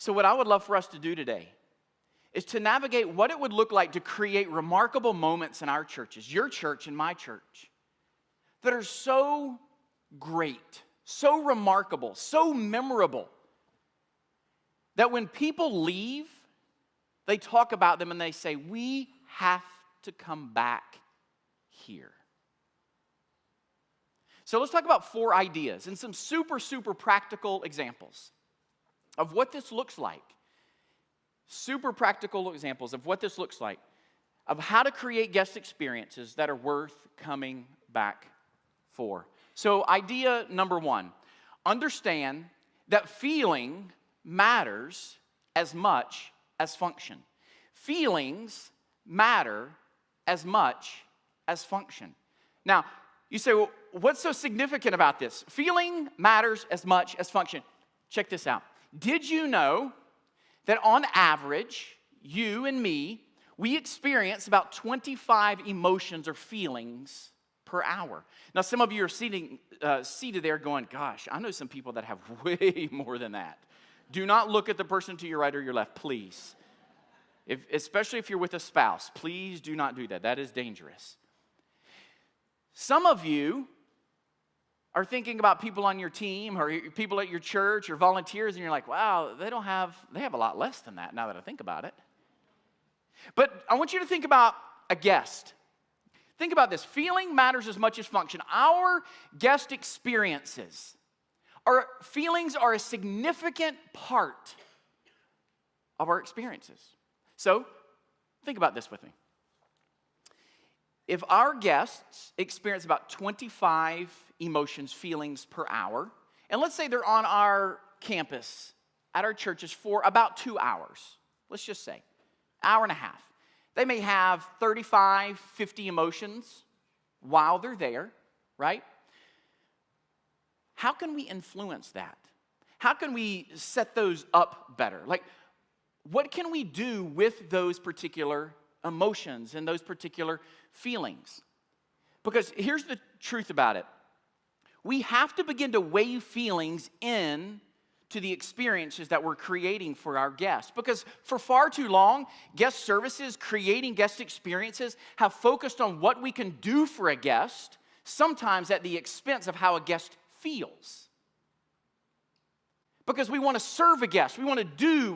So what I would love for us to do today is to navigate what it would look like to create remarkable moments in our churches, your church and my church, that are so great, so remarkable, so memorable, that when people leave, they talk about them and they say, we have to come back here. So let's talk about 4 ideas and some super, super practical examples of what this looks like. Super practical examples of what this looks like, of how to create guest experiences that are worth coming back for. So idea number 1, understand that feeling matters as much as function. Feelings matter as much as function. Now, you say, well, what's so significant about this? Feeling matters as much as function. Check this out. Did you know that on average, you and me, we experience about 25 emotions or feelings per hour? Now, some of you are seated there going, gosh, I know some people that have way more than that. Do not look at the person to your right or your left, please. Especially if you're with a spouse, please do not do that. That is dangerous. Some of you are thinking about people on your team or people at your church or volunteers, and you're like, wow, they have a lot less than that now that I think about it. But I want you to think about a guest. Think about this. Feeling matters as much as function. Our guest experiences, our feelings are a significant part of our experiences. So, think about this with me. If our guests experience about 25 emotions, feelings per hour, and let's say they're on our campus at our churches for about 2 hours, let's just say, hour and a half. They may have 35, 50 emotions while they're there, right? How can we influence that? How can we set those up better? Like, what can we do with those particular emotions and those particular feelings? Because here's the truth about it. We have to begin to weigh feelings in to the experiences that we're creating for our guests. Because for far too long, guest services, creating guest experiences, have focused on what we can do for a guest, sometimes at the expense of how a guest feels. Because we want to serve a guest. We want to do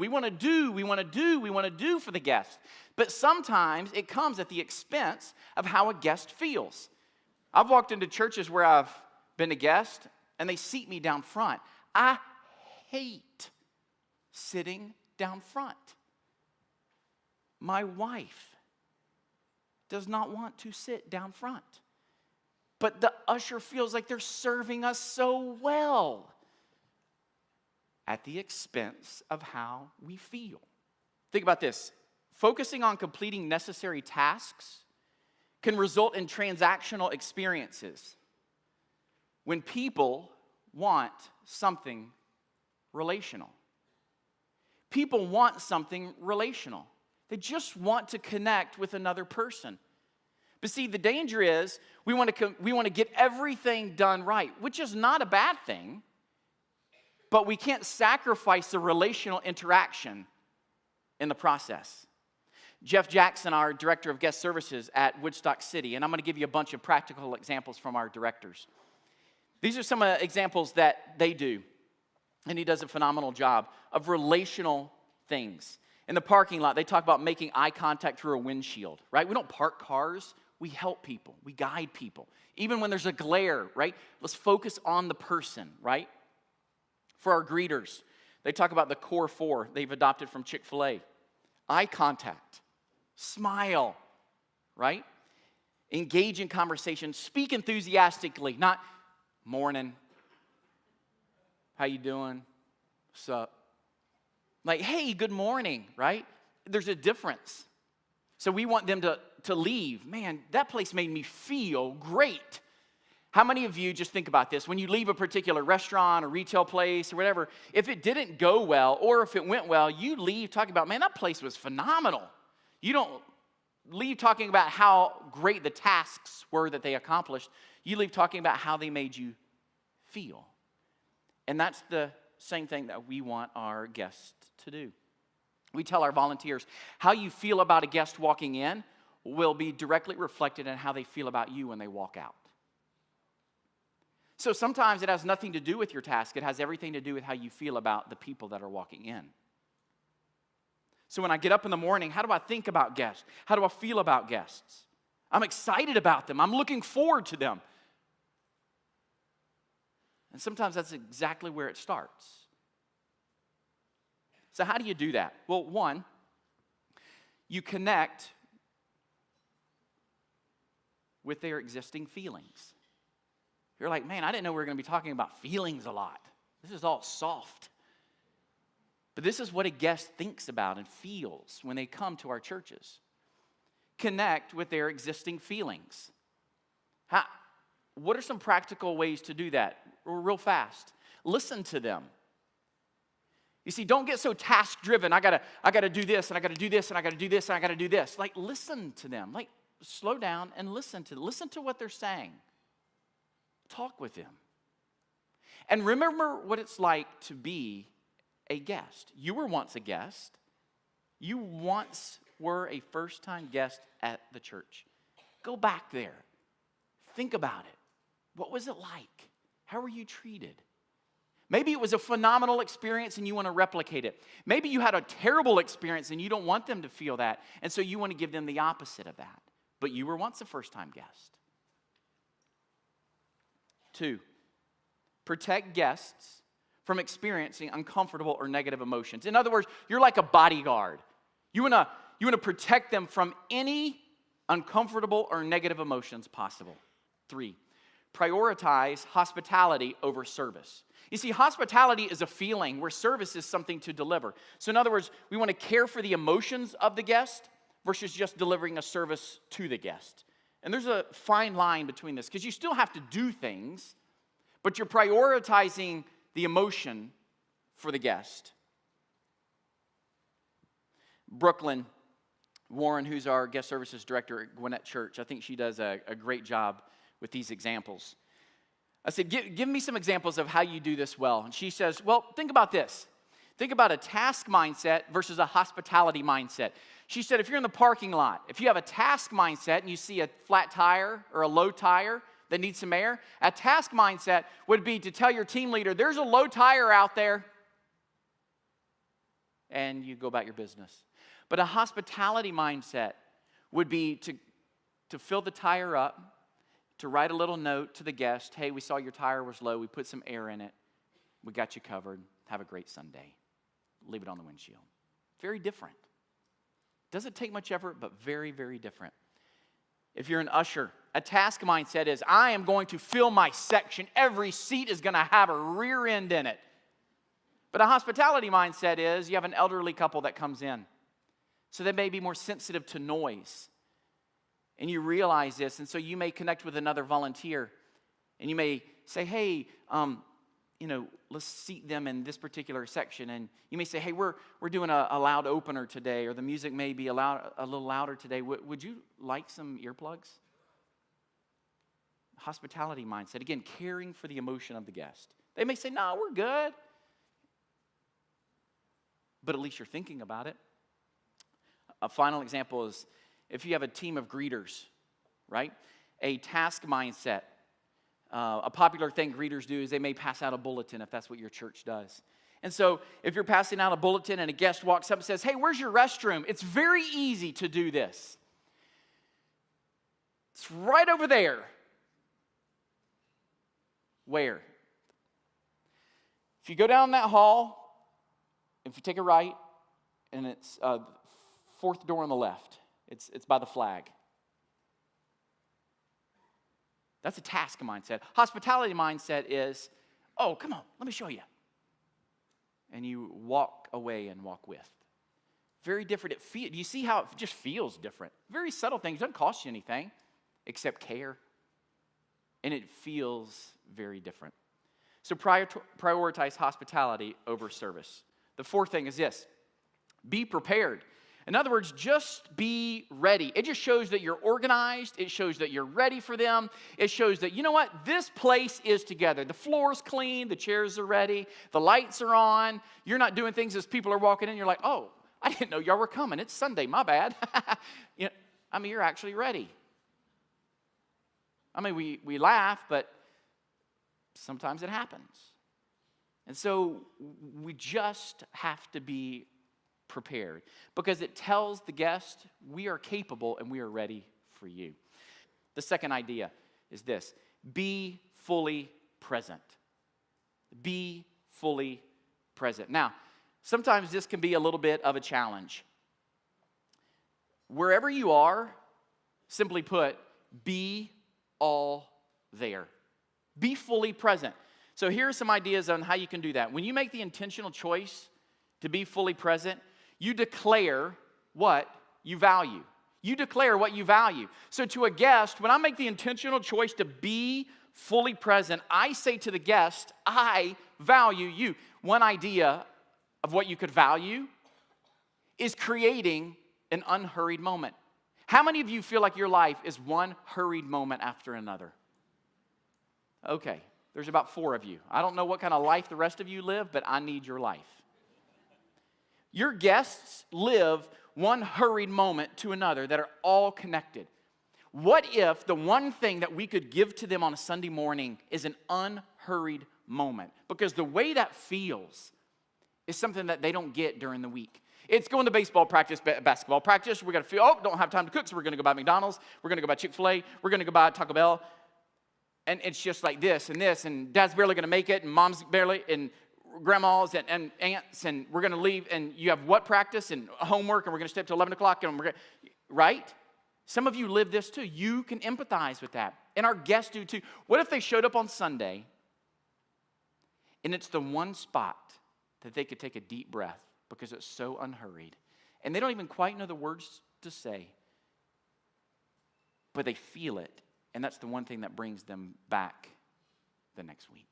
for the guest. But sometimes it comes at the expense of how a guest feels. I've walked into churches where I've been a guest and they seat me down front. I hate sitting down front. My wife does not want to sit down front. But the usher feels like they're serving us so well at the expense of how we feel. Think about this. Focusing on completing necessary tasks can result in transactional experiences when people want something relational. People want something relational. They just want to connect with another person. But see, the danger is we want to get everything done right, which is not a bad thing, but we can't sacrifice the relational interaction in the process. Jeff Jackson, our director of guest services at Woodstock City, and I'm going to give you a bunch of practical examples from our directors. These are some examples that they do, and he does a phenomenal job of relational things. In the parking lot, they talk about making eye contact through a windshield, right? We don't park cars. We help people. We guide people. Even when there's a glare, right? Let's focus on the person, right? For our greeters, they talk about the core 4 they've adopted from Chick-fil-A. Eye contact, smile, right? Engage in conversation, speak enthusiastically, not morning, how you doing, what's up? Like, hey, good morning, right? There's a difference. So we want them to leave. Man, that place made me feel great. How many of you, just think about this, when you leave a particular restaurant or retail place or whatever, if it didn't go well or if it went well, you leave talking about, man, that place was phenomenal. You don't leave talking about how great the tasks were that they accomplished. You leave talking about how they made you feel. And that's the same thing that we want our guests to do. We tell our volunteers, how you feel about a guest walking in will be directly reflected in how they feel about you when they walk out. So sometimes it has nothing to do with your task. It has everything to do with how you feel about the people that are walking in. So when I get up in the morning, how do I think about guests? How do I feel about guests? I'm excited about them. I'm looking forward to them. And sometimes that's exactly where it starts. So how do you do that? Well, one, you connect with their existing feelings. You're like, man, I didn't know we were going to be talking about feelings a lot. This is all soft. But this is what a guest thinks about and feels when they come to our churches. Connect with their existing feelings. What are some practical ways to do that? Real fast. Listen to them. You see, don't get so task-driven. I gotta do this, and I gotta do this, and I gotta do this, and I gotta do this. Like, listen to them. Like, slow down and listen to what they're saying. Talk with them. And remember what it's like to be a guest. You were once a guest. You once were a first-time guest at the church. Go back there. Think about it. What was it like? How were you treated? Maybe it was a phenomenal experience and you want to replicate it. Maybe you had a terrible experience and you don't want them to feel that, and so you want to give them the opposite of that. But you were once a first-time guest. 2, protect guests from experiencing uncomfortable or negative emotions. In other words, you're like a bodyguard. You want to protect them from any uncomfortable or negative emotions possible. 3, prioritize hospitality over service. You see, hospitality is a feeling where service is something to deliver. So in other words, we want to care for the emotions of the guest versus just delivering a service to the guest. And there's a fine line between this because you still have to do things, but you're prioritizing the emotion for the guest. Brooklyn Warren, who's our guest services director at Gwinnett Church, I think she does a great job with these examples. I said, give me some examples of how you do this well. And she says, well, think about this. Think about a task mindset versus a hospitality mindset. She said, if you're in the parking lot, if you have a task mindset and you see a flat tire or a low tire that needs some air, a task mindset would be to tell your team leader, there's a low tire out there, and you go about your business. But a hospitality mindset would be to fill the tire up, to write a little note to the guest, hey, we saw your tire was low, we put some air in it, we got you covered, have a great Sunday. Leave it on the windshield. Very different. Doesn't take much effort, but very, very different. If you're an usher, a task mindset is, I am going to fill my section. Every seat is going to have a rear end in it. But a hospitality mindset is, you have an elderly couple that comes in. So they may be more sensitive to noise. And you realize this, and so you may connect with another volunteer. And you may say, hey, let's seat them in this particular section. And you may say, hey, we're doing a loud opener today, or the music may be a little louder today. Would you like some earplugs? Hospitality mindset. Again, caring for the emotion of the guest. They may say, no, we're good. But at least you're thinking about it. A final example is if you have a team of greeters, right? A task mindset. A popular thing greeters do is they may pass out a bulletin if that's what your church does. And so if you're passing out a bulletin and a guest walks up and says, hey, where's your restroom? It's very easy to do this. It's right over there. Where? If you go down that hall, if you take a right, and it's fourth door on the left. It's by the flag. That's a task mindset. Hospitality mindset is, oh, come on, let me show you. And you walk away and walk with. Very different. Do you see how it just feels different? Very subtle things. It doesn't cost you anything except care. And it feels very different. So prioritize hospitality over service. The fourth thing is this. Be prepared. In other words, just be ready. It just shows that you're organized. It shows that you're ready for them. It shows that, you know what, this place is together. The floor's clean. The chairs are ready. The lights are on. You're not doing things as people are walking in. You're like, oh, I didn't know y'all were coming. It's Sunday. My bad. You're actually ready. We laugh, but sometimes it happens. And so we just have to be prepared because it tells the guest we are capable and we are ready for you. The second idea is this: be fully present. Be fully present. Now, sometimes this can be a little bit of a challenge. Wherever you are, simply put, be all there. Be fully present. So here are some ideas on how you can do that. When you make the intentional choice to be fully present, you declare what you value. You declare what you value. So to a guest, when I make the intentional choice to be fully present, I say to the guest, I value you. One idea of what you could value is creating an unhurried moment. How many of you feel like your life is one hurried moment after another? Okay, there's about 4 of you. I don't know what kind of life the rest of you live, but I need your life. Your guests live one hurried moment to another that are all connected. What if the one thing that we could give to them on a Sunday morning is an unhurried moment? Because the way that feels is something that they don't get during the week. It's going to baseball practice, basketball practice. We're going to feel, don't have time to cook, so we're going to go buy McDonald's. We're going to go buy Chick-fil-A. We're going to go buy Taco Bell. And it's just like this, and Dad's barely going to make it, and Mom's barely, and grandmas and aunts, and we're going to leave, and you have what practice and homework, and we're going to stay up to 11 o'clock, and we're going to, right? Some of you live this too. You can empathize with that. And our guests do too. What if they showed up on Sunday, and it's the one spot that they could take a deep breath because it's so unhurried, and they don't even quite know the words to say, but they feel it, and that's the one thing that brings them back the next week.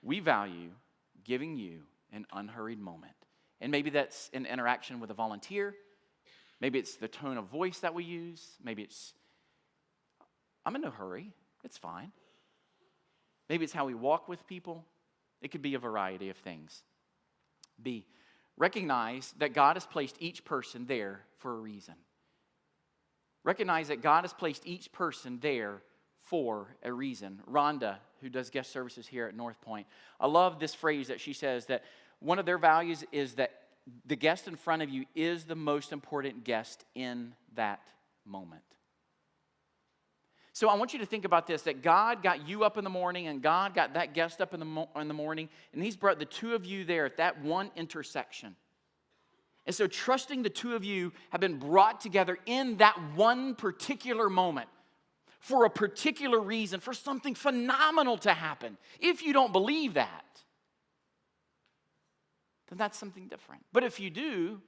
We value giving you an unhurried moment. And maybe that's an interaction with a volunteer. Maybe it's the tone of voice that we use. Maybe it's, I'm in no hurry. It's fine. Maybe it's how we walk with people. It could be a variety of things. B, recognize that God has placed each person there for a reason. Recognize that God has placed each person there for a reason. Rhonda, who does guest services here at North Point, I love this phrase that she says that one of their values is that the guest in front of you is the most important guest in that moment. So I want you to think about this, that God got you up in the morning and God got that guest up in the morning, and He's brought the two of you there at that one intersection. And so trusting the two of you have been brought together in that one particular moment for a particular reason, for something phenomenal to happen. If you don't believe that, then that's something different. But if you do,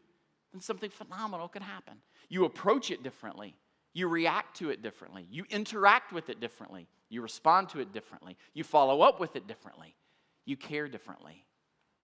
then something phenomenal can happen. You approach it differently. You react to it differently. You interact with it differently. You respond to it differently. You follow up with it differently. You care differently.